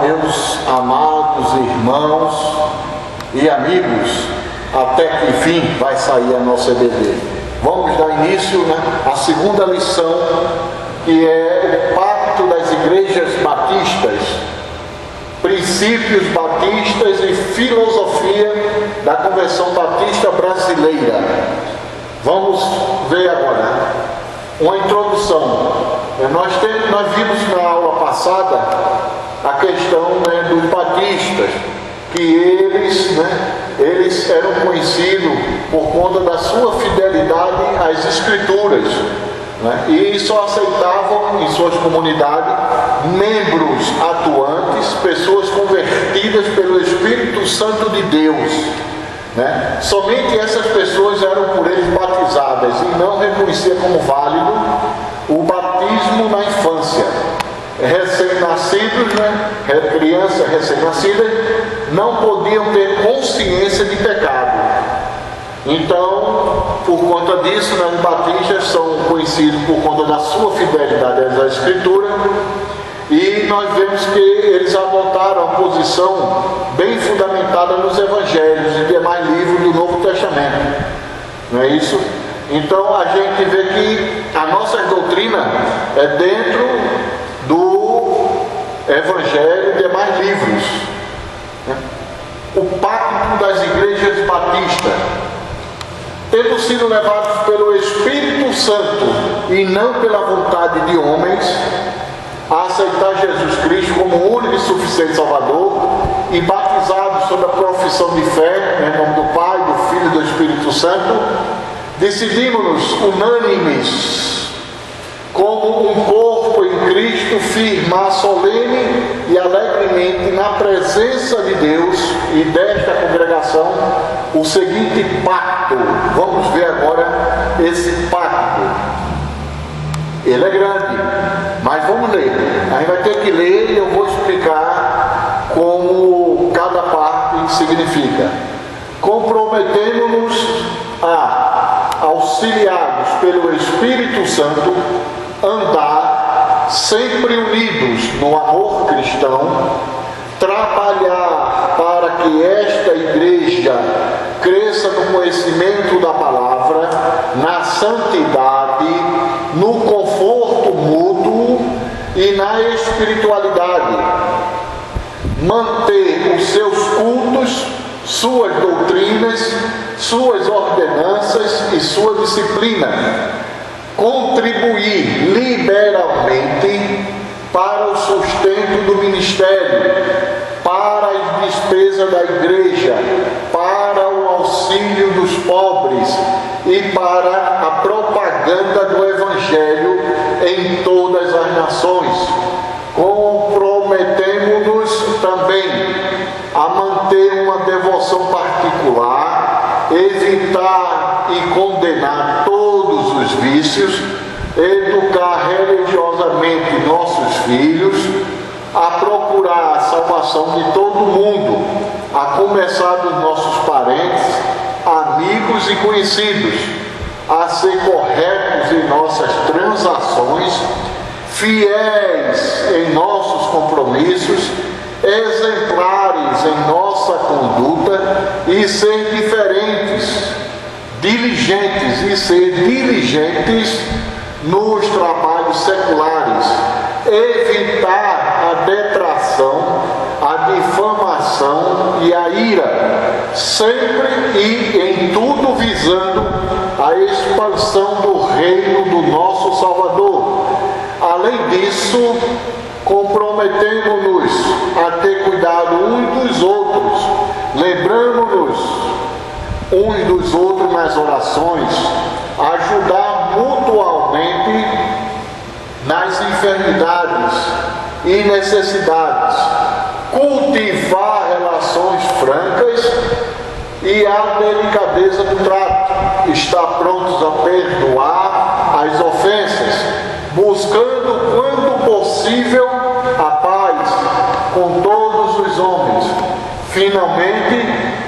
meus amados irmãos e amigos, até que enfim vai sair a nossa EBD. Vamos dar início à segunda lição, que é o Pacto das Igrejas Batistas, princípios batistas e filosofia da Convenção Batista Brasileira. Vamos ver agora uma introdução. Nós vimos na aula passada a questão dos batistas, que eles eram conhecidos por conta da sua fidelidade às Escrituras, e só aceitavam em suas comunidades membros atuantes, pessoas convertidas pelo Espírito Santo de Deus. Somente essas pessoas eram por eles batizadas e não reconheciam como válido o batismo na infância. Recém-nascidos, crianças recém-nascidas, não podiam ter consciência de pecado. Então, por conta disso, os batistas são conhecidos por conta da sua fidelidade à Escritura, e nós vemos que eles adotaram a posição bem fundamentada nos Evangelhos e demais livros do Novo Testamento. Não é isso? Então a gente vê que a nossa doutrina é dentro do Evangelho e demais livros. O Pacto das Igrejas Batistas, tendo sido levados pelo Espírito Santo e não pela vontade de homens, a aceitar Jesus Cristo como único e suficiente Salvador e batizados sob a profissão de fé, em nome do Pai, do Filho e do Espírito Santo, decidimos-nos unânimes, como um corpo em Cristo, firmar solene e alegremente na presença de Deus e desta congregação o seguinte pacto. Vamos ver agora esse pacto. Ele é grande, mas vamos ler. A gente vai ter que ler e eu vou explicar como cada parte significa. Comprometemos-nos a, auxiliados pelo Espírito Santo, andar sempre unidos no amor cristão, trabalhar para que esta igreja cresça no conhecimento da palavra, na santidade, no conforto mútuo e na espiritualidade, manter os seus cultos, suas doutrinas, suas ordenanças e sua disciplina, contribuir liberalmente para o sustento do ministério, para a despesa da igreja, para o auxílio dos pobres e para a propaganda do Evangelho em todas as nações. Comprometemos-nos também a manter uma devoção particular, evitar e condenar todos os vícios, educar religiosamente nossos filhos, a procurar a salvação de todo mundo, a começar dos nossos parentes, amigos e conhecidos, a ser corretos em nossas transações, fiéis em nossos compromissos, exemplares em nossa conduta e ser diferentes, diligentes e ser diligentes nos trabalhos seculares, evitar a detração, a difamação e a ira, sempre e em tudo visando a expansão do reino do nosso Salvador. Além disso, comprometemos-nos a ter cuidado uns dos outros, lembrando-nos uns dos outros nas orações, ajudar mutuamente nas enfermidades e necessidades, cultivar relações francas e a delicadeza do trato, estar prontos a perdoar as ofensas, buscando quando possível a paz com todos os homens. Finalmente,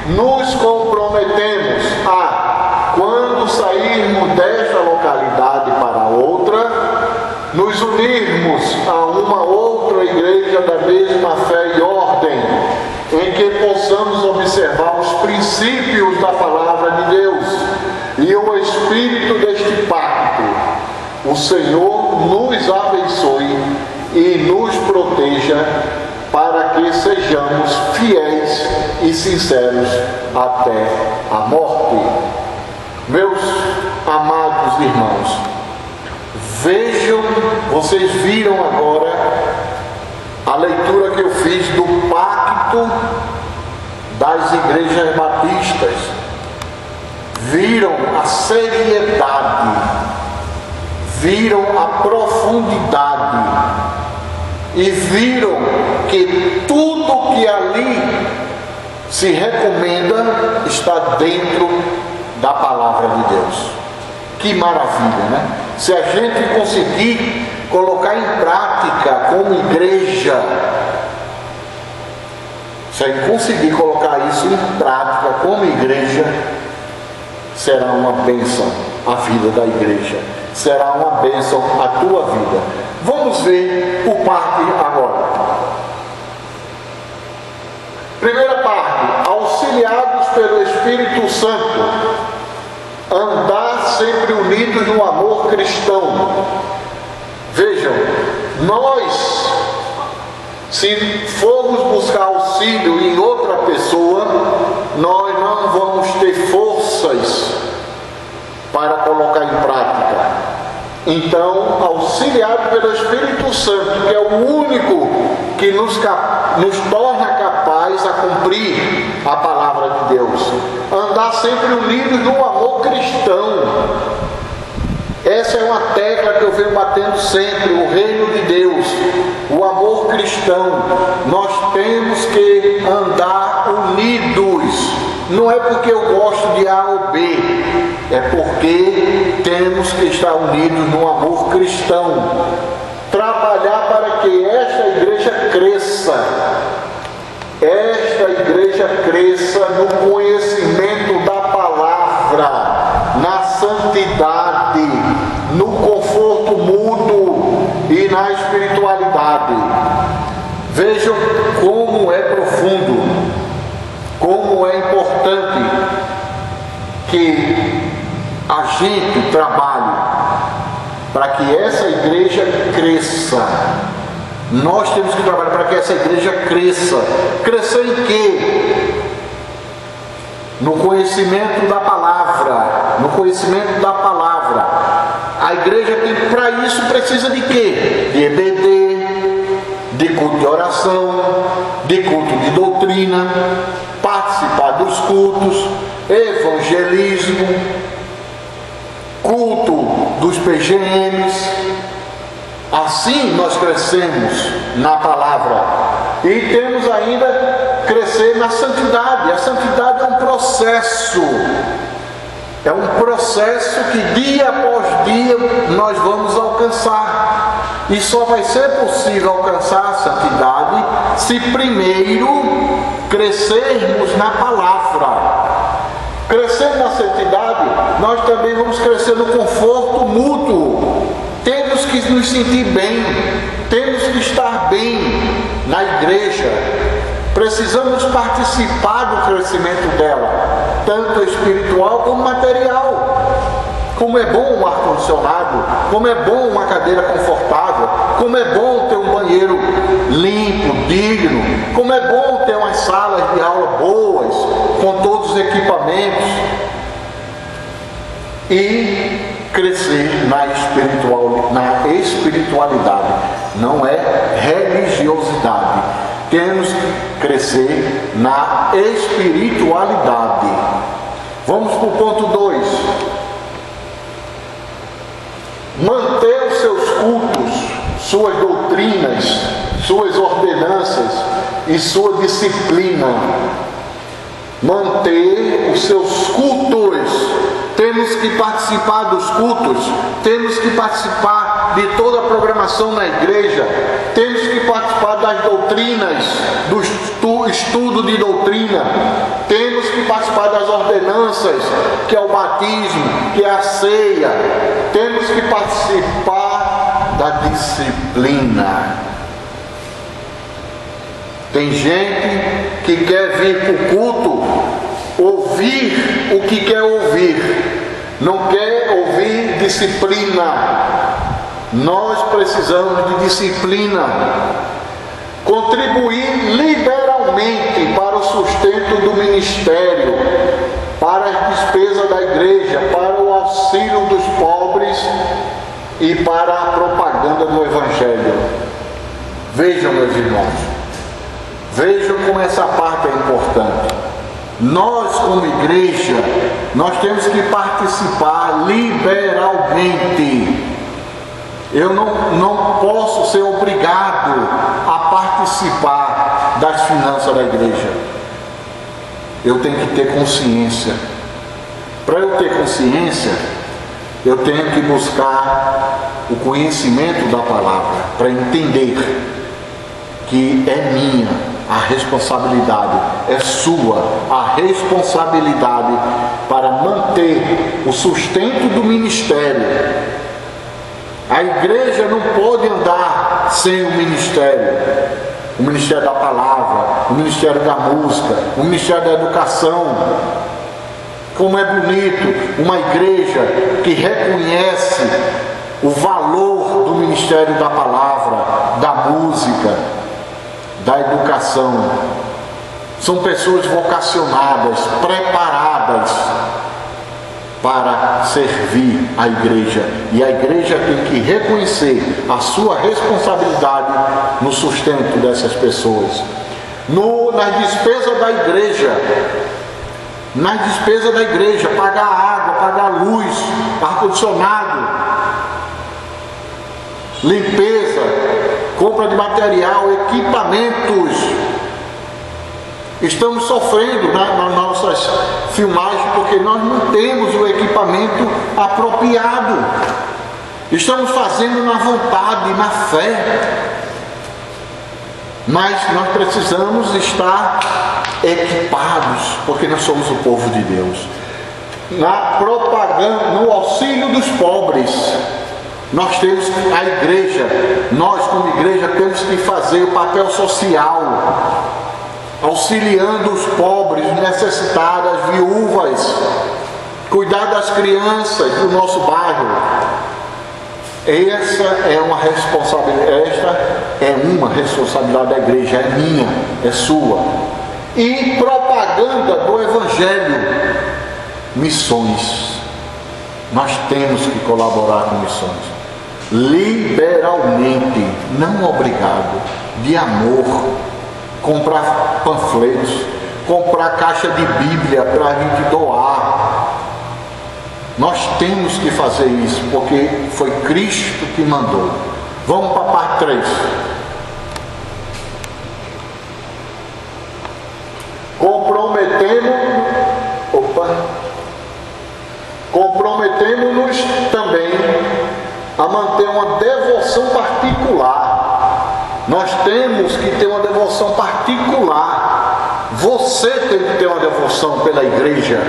nos comprometemos a, quando sairmos desta localidade para outra, nos unirmos a uma outra outra igreja da mesma fé e ordem, em que possamos observar os princípios da palavra de Deus e o espírito deste pacto. O Senhor nos abençoe e nos proteja para que sejamos fiéis e sinceros até a morte. Meus amados irmãos, vejam, vocês viram agora a leitura que eu fiz do pacto das igrejas batistas. Viram a seriedade, viram a profundidade e viram que tudo que ali se recomenda está dentro da palavra de Deus. Que maravilha, né? Se a gente conseguir colocar em prática como igreja, se a gente conseguir colocar isso em prática como igreja, será uma bênção a vida da igreja, será uma bênção a tua vida. Vamos ver o parte agora. Primeira parte: auxiliados pelo Espírito Santo, andar sempre unidos no amor cristão. Vejam, nós, se formos buscar auxílio em outra pessoa, nós não vamos ter forças para colocar em prática. Então, auxiliado pelo Espírito Santo, que é o único que nos torna capaz a cumprir a palavra de Deus, andar sempre unidos no amor cristão. Essa é uma tecla que eu venho batendo sempre: o reino de Deus, o amor cristão. Nós temos que andar unidos. Não é porque eu gosto de A ou B, é porque temos que estar unidos no amor cristão. Trabalhar para que esta igreja cresça. Esta igreja cresça no conhecimento da palavra, na santidade, no conforto mútuo e na espiritualidade. Vejam como é profundo, como é importante que a gente trabalhe para que essa igreja cresça. Nós temos que trabalhar para que essa igreja cresça. Crescer em quê? No conhecimento da palavra. No conhecimento da palavra. A igreja tem, para isso, precisa de quê? De EBD, de culto de oração, de culto de doutrina, participar dos cultos, evangelismo, culto dos PGMs. Assim nós crescemos na palavra. E temos ainda crescer na santidade. A santidade é um processo. É um processo que dia após dia nós vamos alcançar. E só vai ser possível alcançar a santidade se primeiro crescermos na palavra. Crescendo na santidade, nós também vamos crescer no conforto mútuo. Temos que nos sentir bem, temos que estar bem na igreja. Precisamos participar do crescimento dela, tanto espiritual como material. Como é bom um ar-condicionado, como é bom uma cadeira confortável, como é bom ter um banheiro limpo, digno, como é bom ter umas salas de aula boas, com todos os equipamentos. E crescer na espiritualidade, não é religiosidade. Temos que crescer na espiritualidade. Vamos para o ponto 2. Manter os seus cultos, suas doutrinas, suas ordenanças e sua disciplina. Manter os seus cultos. Temos que participar dos cultos, temos que participar de toda a programação na igreja, temos que participar das doutrinas, do estudo de doutrina, temos que participar das ordenanças, que é o batismo, que é a ceia, temos que participar da disciplina. Tem gente que quer vir para o culto, ouvir o que quer ouvir, não quer ouvir disciplina. Nós precisamos de disciplina. Contribuir liberalmente para o sustento do ministério, para as despesas da igreja, para o auxílio dos pobres e para a propaganda do Evangelho. Vejam, meus irmãos, vejam como essa parte é importante. Nós, como igreja, nós temos que participar liberalmente. Eu não posso ser obrigado a participar das finanças da igreja. Eu tenho que ter consciência. Para eu ter consciência, eu tenho que buscar o conhecimento da palavra, para entender que é minha a responsabilidade, é sua a responsabilidade para manter o sustento do ministério. A igreja não pode andar sem o ministério da palavra, o ministério da música, o ministério da educação. Como é bonito uma igreja que reconhece o valor do ministério da palavra, da música, da educação. São pessoas vocacionadas, preparadas para servir a igreja, e a igreja tem que reconhecer a sua responsabilidade no sustento dessas pessoas. Nas despesas da igreja, pagar água, pagar luz, ar-condicionado, limpeza, compra de material, equipamentos. Estamos sofrendo nas nossas filmagens porque nós não temos o equipamento apropriado. Estamos fazendo na vontade, na fé. Mas nós precisamos estar equipados, porque nós somos o povo de Deus. Na propaganda, no auxílio dos pobres, nós temos a igreja, nós como igreja temos que fazer o papel social, auxiliando os pobres, necessitados, as viúvas, cuidar das crianças do nosso bairro. Esta é uma responsabilidade da igreja, é minha, é sua. E propaganda do Evangelho, missões. Nós temos que colaborar com missões, liberalmente, não obrigado, de amor. Comprar panfletos, comprar caixa de Bíblia para a gente doar. Nós temos que fazer isso, porque foi Cristo que mandou. Vamos para a parte 3. Comprometemos-nos também a manter uma devoção particular. Nós temos que ter uma devoção particular. Você tem que ter uma devoção pela igreja,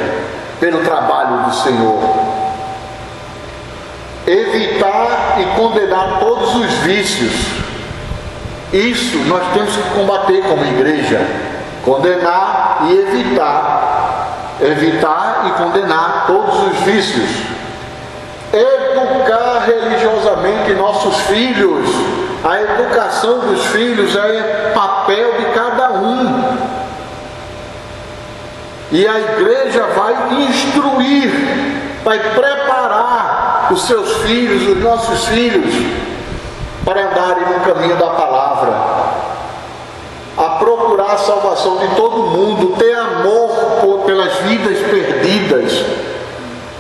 pelo trabalho do Senhor. Evitar e condenar todos os vícios. Isso nós temos que combater como igreja. Condenar e evitar. Evitar e condenar todos os vícios. Educar religiosamente nossos filhos. A educação dos filhos é papel de cada um. E a igreja vai instruir, vai preparar os seus filhos, os nossos filhos, para andarem no caminho da palavra. A procurar a salvação de todo mundo, ter amor pelas vidas perdidas.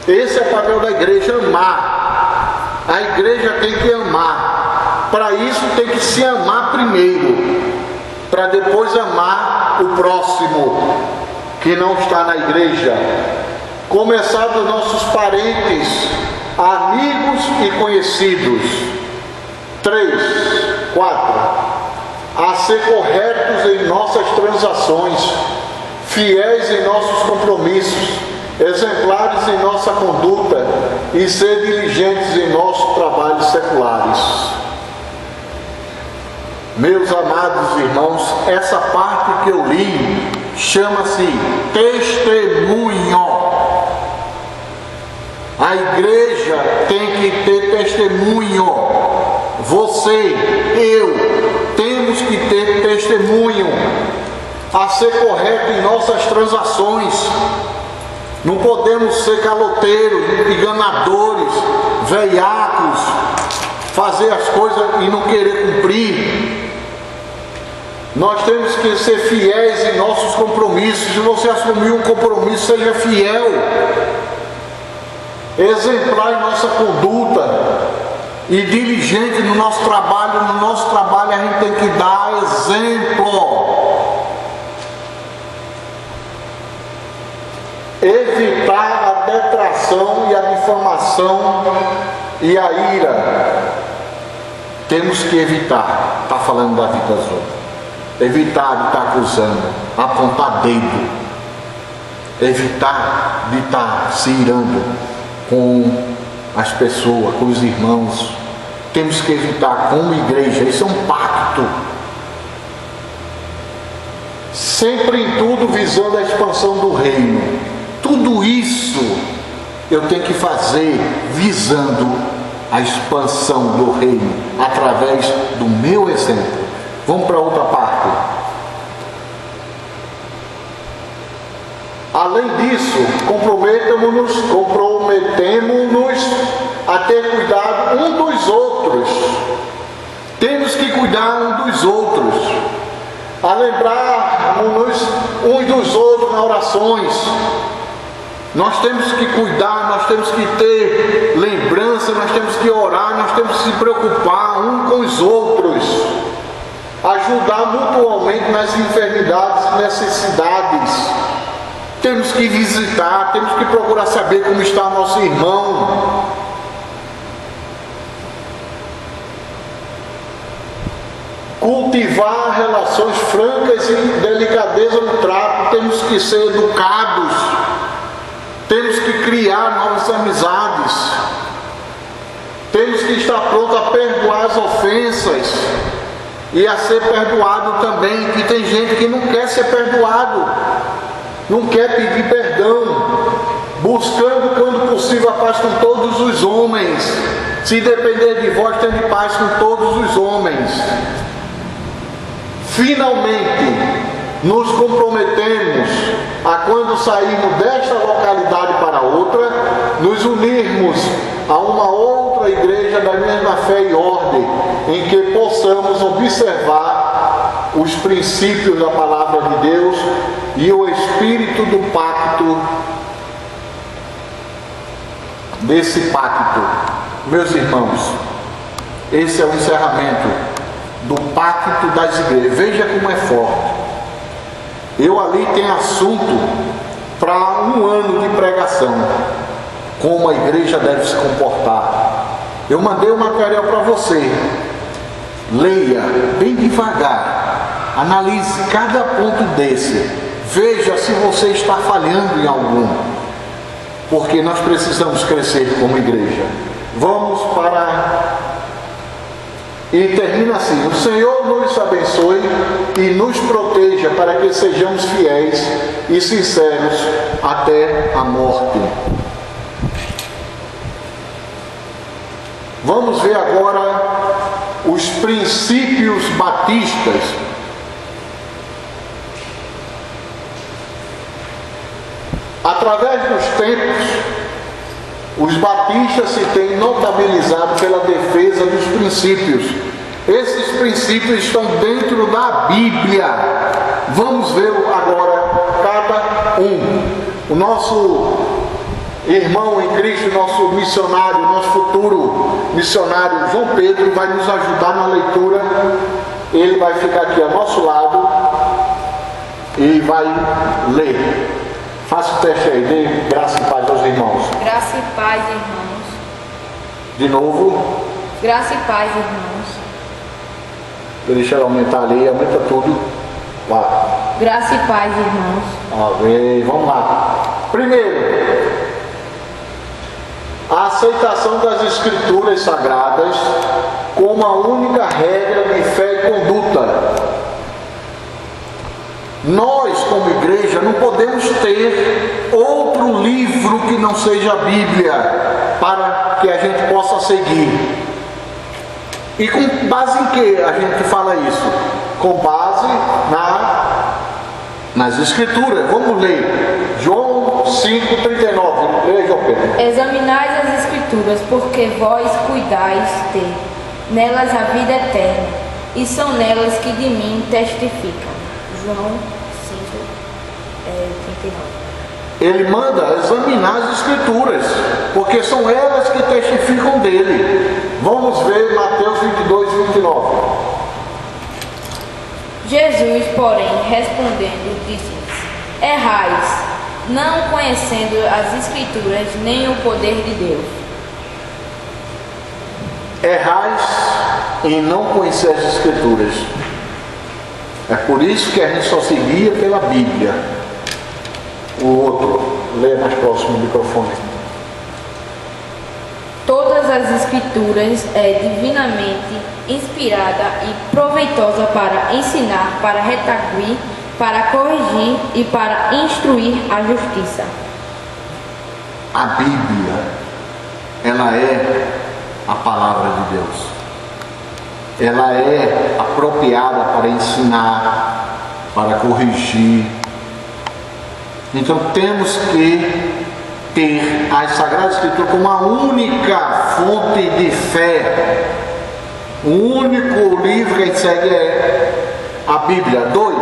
Esse é o papel da igreja, amar. A igreja tem que amar. Para isso tem que se amar primeiro, para depois amar o próximo que não está na igreja. Começar dos nossos parentes, amigos e conhecidos. 4. A ser corretos em nossas transações, fiéis em nossos compromissos, exemplares em nossa conduta e ser diligentes em nossos trabalhos seculares. Meus amados irmãos, essa parte que eu li chama-se testemunho. A igreja tem que ter testemunho. Você, eu, temos que ter testemunho a ser correto em nossas transações. Não podemos ser caloteiros, enganadores, veiacos, fazer as coisas e não querer cumprir. Nós temos que ser fiéis em nossos compromissos. Se você assumir um compromisso, seja fiel, exemplar em nossa conduta e diligente no nosso trabalho. No nosso trabalho a gente tem que dar exemplo. Evitar a detração e a difamação e a ira. Temos que evitar. Está falando da vida dos outros. Evitar de estar acusando, apontar dedo. Evitar de estar se irando com as pessoas, com os irmãos. Temos que evitar como igreja. Isso é um pacto. Sempre em tudo visando a expansão do reino. Tudo isso eu tenho que fazer visando a expansão do reino através do meu exemplo. Vamos para outra parte. Além disso, comprometemos-nos a ter cuidado um dos outros. Temos que cuidar um dos outros, a lembrar-nos uns dos outros nas orações. Nós temos que cuidar, nós temos que ter lembrança, nós temos que orar, nós temos que se preocupar uns com os outros, ajudar mutuamente nas enfermidades e necessidades. Temos que visitar, temos que procurar saber como está nosso irmão. Cultivar relações francas e delicadeza no trato. Temos que ser educados. Temos que criar novas amizades. Temos que estar prontos a perdoar as ofensas e a ser perdoado também. Que tem gente que não quer ser perdoado, não quer pedir perdão, buscando quando possível a paz com todos os homens. Se depender de vós, tende paz com todos os homens. Finalmente, nos comprometemos a, quando sairmos desta localidade para outra, nos unirmos a uma outra igreja da mesma fé e ordem, em que possamos observar os princípios da palavra de Deus e o espírito do pacto, desse pacto. Meus irmãos, esse é o encerramento do pacto das igrejas. Veja como é forte. Eu ali tenho assunto para 1 ano de pregação, como a igreja deve se comportar. Eu mandei o material para você. Leia bem devagar, analise cada ponto desse, veja se você está falhando em algum, porque nós precisamos crescer como igreja. Vamos para... E termina assim: o Senhor nos abençoe e nos proteja para que sejamos fiéis e sinceros até a morte. Vamos ver agora os princípios batistas. Através dos tempos, os batistas se têm notabilizado pela defesa dos princípios. Esses princípios estão dentro da Bíblia. Vamos ver agora cada um. O nosso irmão em Cristo, nosso missionário, nosso futuro missionário João Pedro, vai nos ajudar na leitura. Ele vai ficar aqui ao nosso lado e vai ler. Faça o teste aí, dê graça e paz aos irmãos. Graça e paz, irmãos. De novo. Graça e paz, irmãos. Deixa ela aumentar ali, aumenta tudo. Vá. Graça e paz, irmãos. Amém. Vamos lá. Primeiro, A aceitação das Escrituras Sagradas como a única regra de fé e conduta. Nós, como igreja, não podemos ter outro livro que não seja a Bíblia para que a gente possa seguir. E com base em que a gente fala isso? Com base nas Escrituras. Vamos ler João 5,39. Leia, João Pedro. Examinai as Escrituras, porque vós cuidais ter nelas a vida eterna, e são nelas que de mim testificam. João 5:39. Ele manda examinar as Escrituras, porque são elas que testificam dele. Vamos ver Mateus 22:29. Jesus, porém, respondendo, disse-lhes: errais, não conhecendo as Escrituras nem o poder de Deus. Errais em não conhecer as Escrituras. É por isso que a gente só seguia pela Bíblia. O outro, lê mais próximo do microfone. Todas as Escrituras é divinamente inspirada e proveitosa para ensinar, para redarguir, para corrigir e para instruir a justiça. A Bíblia, ela é a palavra de Deus. Ela é apropriada para ensinar, para corrigir. Então temos que ter as Sagradas Escrituras como a única fonte de fé. O único livro que a gente segue é a Bíblia. 2.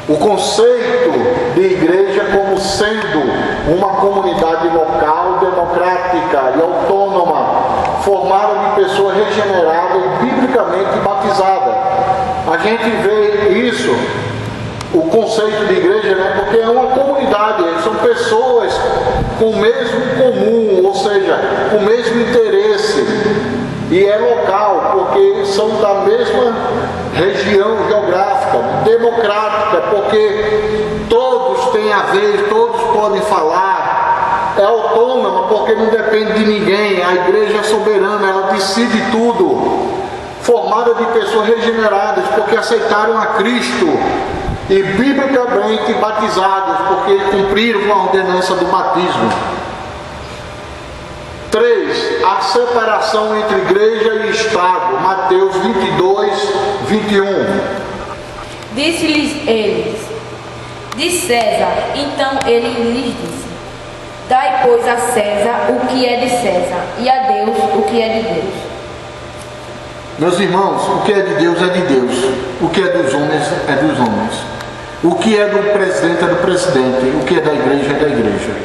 O conceito de igreja como sendo uma comunidade local, democrática e autônoma, formada de pessoas regeneradas e biblicamente batizadas. A gente vê isso, o conceito de igreja, né? Porque é uma comunidade, são pessoas com o mesmo comum, ou seja, com o mesmo interesse. E é local, porque são da mesma região geográfica, democrática, porque todos têm a vez, todos podem falar. É autônoma, porque não depende de ninguém. A igreja é soberana, ela decide tudo. Formada de pessoas regeneradas, porque aceitaram a Cristo. E biblicamente batizados, porque cumpriram a ordenança do batismo. 3. A separação entre igreja e Estado. Mateus 22:21. Disse-lhes eles: de César. Então ele lhes disse: dai, pois, a César o que é de César, e a Deus o que é de Deus. Meus irmãos, o que é de Deus é de Deus. O que é dos homens é dos homens. O que é do presidente é do presidente. O que é da igreja é da igreja.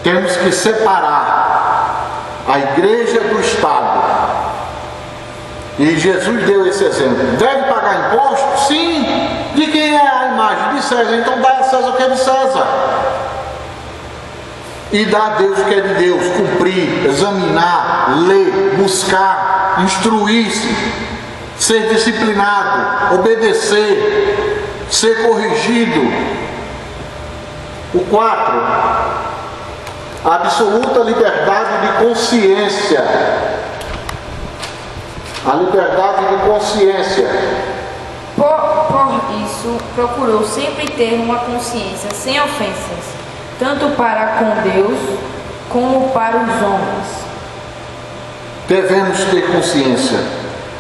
Temos que separar a igreja do Estado. E Jesus deu esse exemplo. Deve pagar imposto? Sim. De quem é a imagem? De César. Então dá a César o que é de César. E dá a Deus o que é de Deus. Cumprir, examinar, ler, buscar, instruir-se, ser disciplinado, obedecer, ser corrigido. O 4. A absoluta liberdade de consciência. A liberdade de consciência. Por isso, procurou sempre ter uma consciência sem ofensas, tanto para com Deus como para os homens. Devemos ter consciência.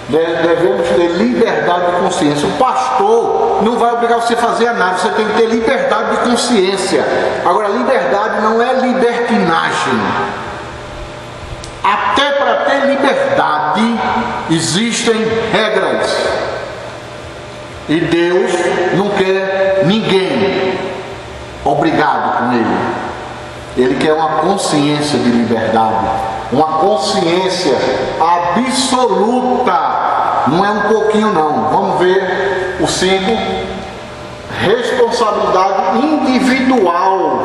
Devemos ter liberdade de consciência. O pastor não vai obrigar você a fazer nada. Você tem que ter liberdade de consciência. Agora, liberdade não é libertinagem. Até para ter liberdade existem regras. E Deus não quer ninguém obrigado com Ele. Ele quer uma consciência de liberdade, uma consciência absoluta. Não é um pouquinho não. Vamos ver o 5. Responsabilidade individual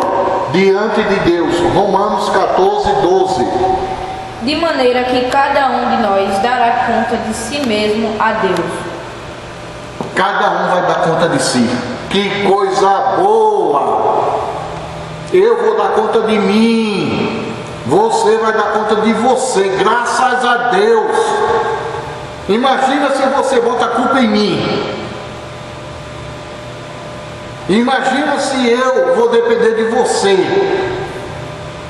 diante de Deus. Romanos 14:12. De maneira que cada um de nós dará conta de si mesmo a Deus. Cada um vai dar conta de si. Que coisa boa! Eu vou dar conta de mim. Você vai dar conta de você, graças a Deus. Imagina se você bota a culpa em mim. Imagina se eu vou depender de você.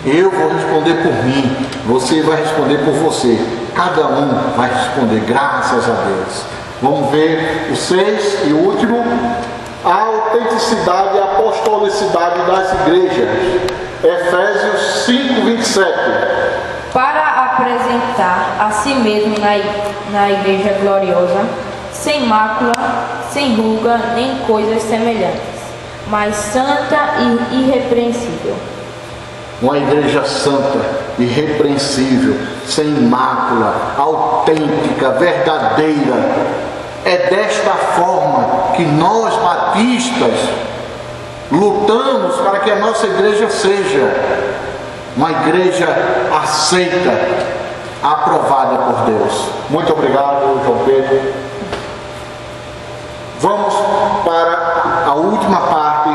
Eu vou responder por mim, você vai responder por você. Cada um vai responder, graças a Deus. Vamos ver o 6 e o último. A autenticidade e a apostolicidade das igrejas. Efésios 5, 27. Para apresentar a si mesmo na igreja gloriosa, sem mácula, sem ruga, nem coisas semelhantes, mas santa e irrepreensível. Uma igreja santa, irrepreensível, sem mácula, autêntica, verdadeira. É desta forma que nós batistas lutamos para que a nossa igreja seja uma igreja aceita, aprovada por Deus. Muito obrigado, João Pedro. Vamos para a última parte,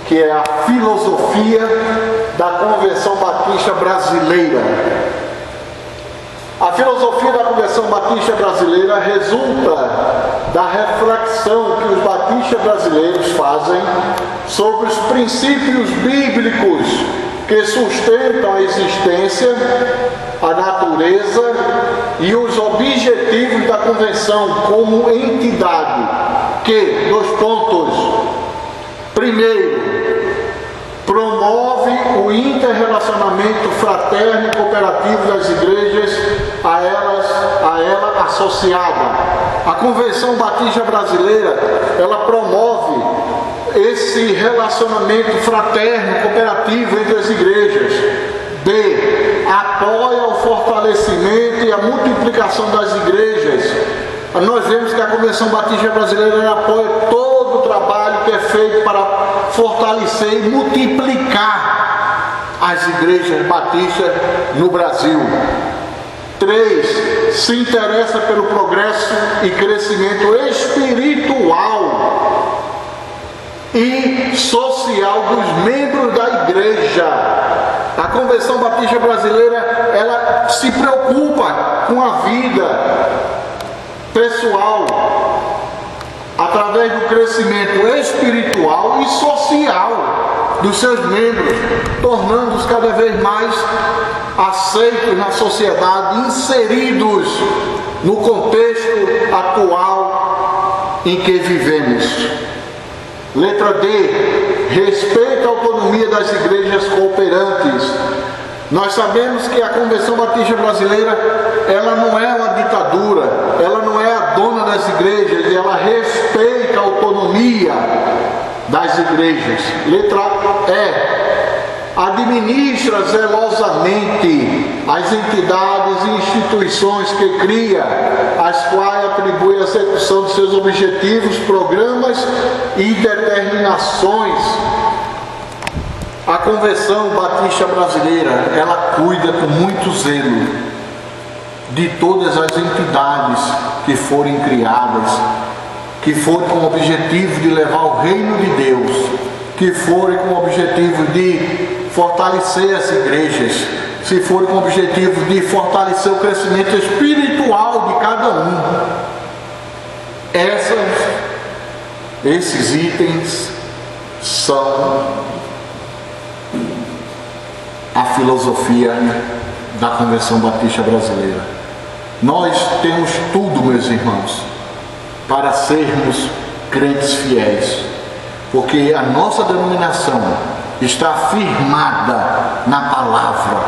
que é a filosofia da Convenção Batista Brasileira. A filosofia da Convenção Batista Brasileira resulta da reflexão que os batistas brasileiros fazem sobre os princípios bíblicos que sustentam a existência, a natureza e os objetivos da Convenção como entidade, que, 2 pontos, primeiro, promove o interrelacionamento fraterno e cooperativo das igrejas a ela associada. A Convenção Batista Brasileira, ela promove esse relacionamento fraterno, cooperativo entre as igrejas. B, apoia o fortalecimento e a multiplicação das igrejas. Nós vemos que a Convenção Batista Brasileira apoia todo o trabalho que é feito para fortalecer e multiplicar as igrejas batistas no Brasil. 3, se interessa pelo progresso e crescimento espiritual e social dos membros da igreja. A Convenção Batista Brasileira, ela se preocupa com a vida pessoal através do crescimento espiritual e social dos seus membros, tornando-os cada vez mais aceitos na sociedade, inseridos no contexto atual em que vivemos. Letra D, respeito à autonomia das igrejas cooperantes. Nós sabemos que a Convenção Batista Brasileira, ela não é uma ditadura, ela não é a dona das igrejas, ela respeita a autonomia das igrejas. Letra E, administra zelosamente as entidades e instituições que cria, as quais atribui a execução de seus objetivos, programas e determinações. A Convenção Batista Brasileira, ela cuida com muito zelo de todas as entidades que forem criadas, que forem com o objetivo de levar o reino de Deus, que forem com o objetivo de fortalecer as igrejas, se forem com o objetivo de fortalecer o crescimento espiritual de cada um. Esses itens são a filosofia da Convenção Batista Brasileira. Nós temos tudo, meus irmãos, para sermos crentes fiéis, porque a nossa denominação está firmada na palavra,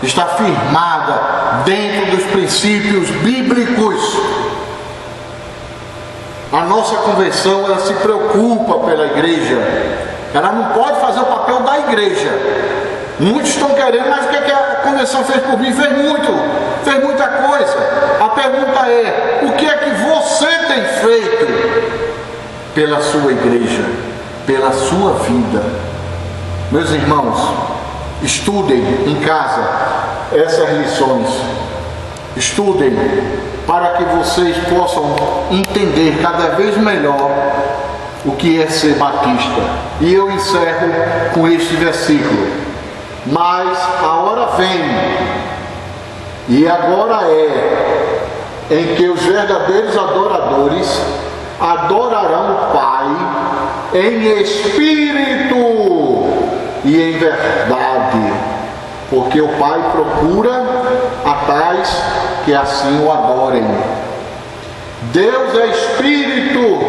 está firmada dentro dos princípios bíblicos. A nossa convenção, ela se preocupa pela igreja, ela não pode fazer o papel da igreja. Muitos estão querendo, mas o que a convenção fez por mim? Fez muita coisa. A pergunta é, o que é que você tem feito pela sua igreja, pela sua vida? Meus irmãos, estudem em casa essas lições, estudem para que vocês possam entender cada vez melhor o que é ser batista. E eu encerro com este versículo. Mas a hora vem, e agora é, em que os verdadeiros adoradores adorarão o Pai em espírito e em verdade, porque o Pai procura a tais que assim o adorem. Deus é espírito,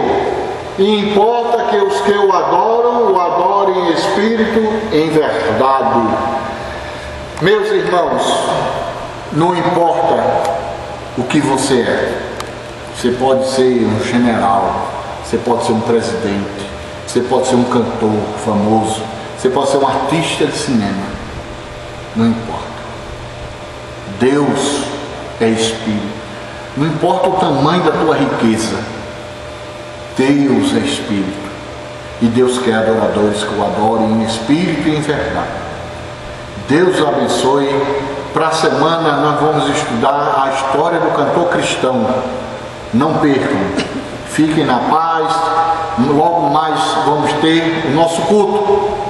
e importa que os que o adorem em espírito e em verdade. Meus irmãos, não importa o que você é. Você pode ser um general, você pode ser um presidente, você pode ser um cantor famoso, você pode ser um artista de cinema. Não importa. Deus é espírito. Não importa o tamanho da tua riqueza. Deus é espírito. E Deus quer adoradores que o adorem em espírito e em verdade. Deus abençoe. Para a semana nós vamos estudar a história do cantor cristão. Não percam. Fiquem na paz. Logo mais vamos ter o nosso culto.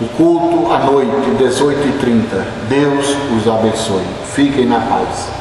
O culto à noite, 18h30. Deus os abençoe. Fiquem na paz.